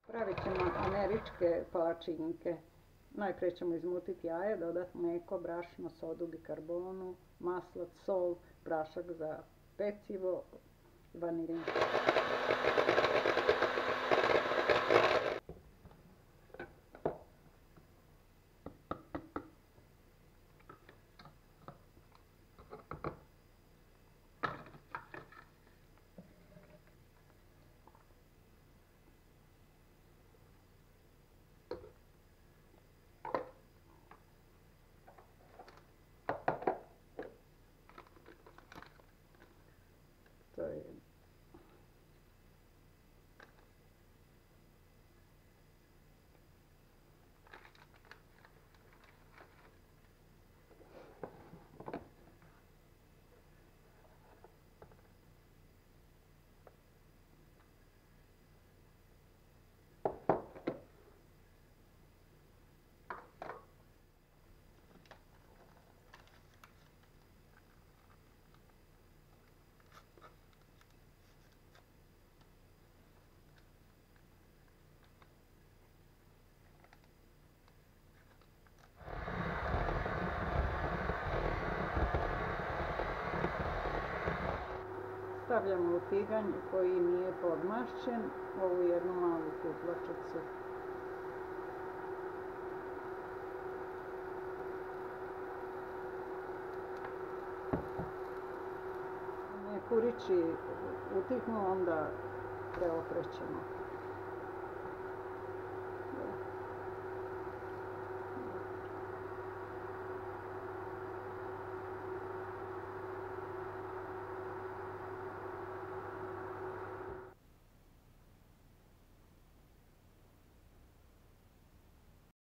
Pravit ćemo američke palačinke. Najprije ćemo izmutiti jaje, dodati mlijeko, brašno, sodu, bikarbonu, maslac, sol, prašak za pecivo, vanilin. To je stavljamo u tiganj koji nije podmašćen, ovu jednu malu kutlačicu. Kurići utihnu, onda preokrećemo.